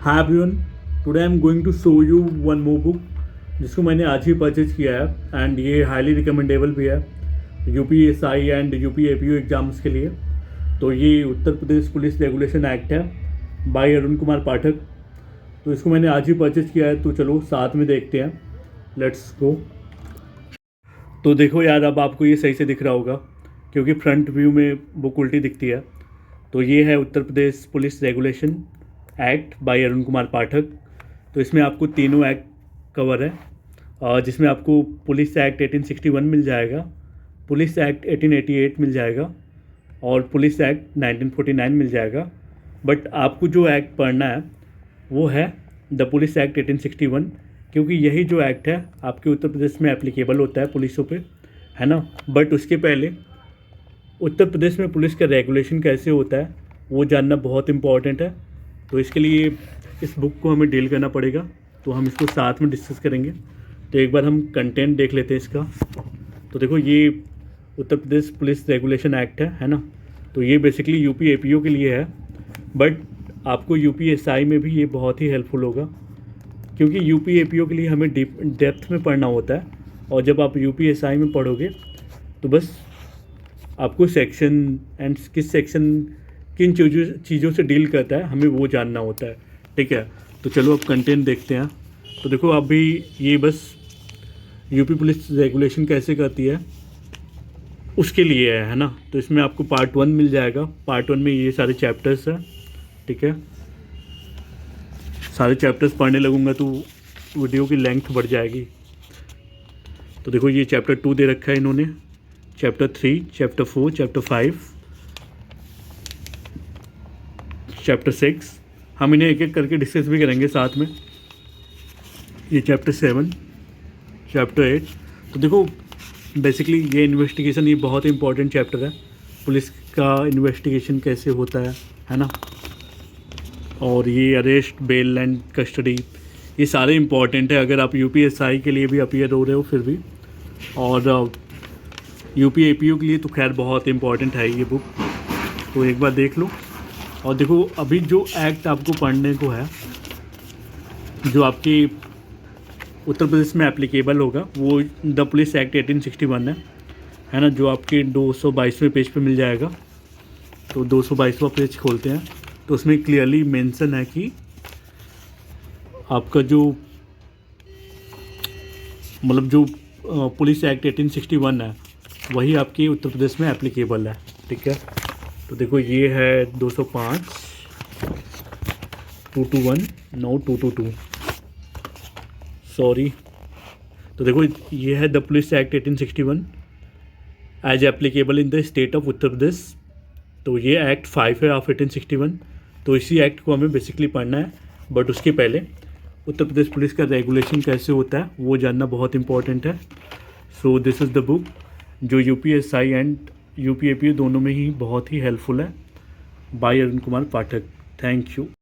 Hi everyone, today I am going to show you one more book जिसको मैंने आज ही purchase किया है एंड ये हाईली रिकमेंडेबल भी है यूपीएसआई एंड यूपीएपीओ एग्जाम्स के लिए। तो ये उत्तर प्रदेश पुलिस रेगुलेशन एक्ट है बाय अरुण कुमार पाठक। तो इसको मैंने आज ही परचेज किया है, तो चलो साथ में देखते हैं, लेट्स गो। तो देखो यार, अब आपको ये सही से दिख रहा होगा क्योंकि फ्रंट व्यू में बुक उल्टी दिखती है। तो ये है Uttar Pradesh police regulation act by Arun Kumar Pathak. तो इसमें आपको तीनों एक्ट कवर है, जिसमें आपको पुलिस एक्ट 1861 मिल जाएगा, पुलिस एक्ट 1888 मिल जाएगा और पुलिस एक्ट 1949 मिल जाएगा। बट आपको जो एक्ट पढ़ना है वो है द पुलिस एक्ट 1861, क्योंकि यही जो एक्ट है आपके उत्तर प्रदेश में एप्लीकेबल होता है पुलिसों पे, है ना। बट उसके पहले उत्तर प्रदेश में पुलिस का रेगुलेशन कैसे होता है वो जानना बहुत इम्पॉर्टेंट है। तो इसके लिए इस बुक को हमें डील करना पड़ेगा, तो हम इसको साथ में डिस्कस करेंगे। तो एक बार हम कंटेंट देख लेते हैं इसका। तो देखो, ये उत्तर प्रदेश पुलिस रेगुलेशन एक्ट है ना। तो ये बेसिकली यूपीएपीओ के लिए है, बट आपको यूपीएसआई में भी ये बहुत ही हेल्पफुल होगा, क्योंकि यूपीएपीओ के लिए हमें डेप्थ में पढ़ना होता है। और जब आप यूपीएसआई में पढ़ोगे तो बस आपको सेक्शन एंड किस सेक्शन किन चीज़ों से डील करता है हमें वो जानना होता है, ठीक है। तो चलो अब कंटेंट देखते हैं। तो देखो, अभी ये बस यूपी पुलिस रेगुलेशन कैसे करती है उसके लिए है ना। तो इसमें आपको पार्ट 1 मिल जाएगा। पार्ट 1 में ये सारे चैप्टर्स हैं, ठीक है। सारे चैप्टर्स पढ़ने लगूंगा तो वीडियो की लेंथ बढ़ जाएगी। तो देखो, ये चैप्टर 2 दे रखा है इन्होंने, चैप्टर 3, चैप्टर 4, चैप्टर 5, चैप्टर 6। हम इन्हें एक एक करके डिस्कस भी करेंगे साथ में। ये चैप्टर 7, चैप्टर 8। तो देखो, बेसिकली ये इन्वेस्टिगेशन, ये बहुत इंपॉर्टेंट चैप्टर है। पुलिस का इन्वेस्टिगेशन कैसे होता है ना। और ये अरेस्ट, बेल एंड कस्टडी, ये सारे इंपॉर्टेंट है अगर आप यूपीएसआई के लिए भी अपीयर हो रहे हो फिर भी। और यूपीएपीओ के लिए तो खैर बहुत इंपॉर्टेंट है ये बुक। तो एक बार देख लो। और देखो, अभी जो एक्ट आपको पढ़ने को है, जो आपकी उत्तर प्रदेश में एप्लीकेबल होगा, वो द पुलिस एक्ट 1861 है ना, जो आपके 222वें पेज पे मिल जाएगा। तो 222वां पेज खोलते हैं तो उसमें क्लियरली मेंशन है कि आपका जो मतलब जो पुलिस एक्ट 1861 है वही आपके उत्तर प्रदेश में एप्लीकेबल है, ठीक है। तो देखो, ये है 205, 221, नो 222, सॉरी। तो देखो, ये है the police act 1861 as applicable in the state of Uttar Pradesh. तो ये एक्ट 5 है ऑफ 1861। तो इसी एक्ट को हमें बेसिकली पढ़ना है, बट उसके पहले उत्तर प्रदेश पुलिस का रेगुलेशन कैसे होता है वो जानना बहुत इंपॉर्टेंट है। So this is the book जो यूपीएसआई एंड यूपीएपीओ दोनों में ही बहुत ही हेल्पफुल है, by Arun Kumar Pathak. Thank you.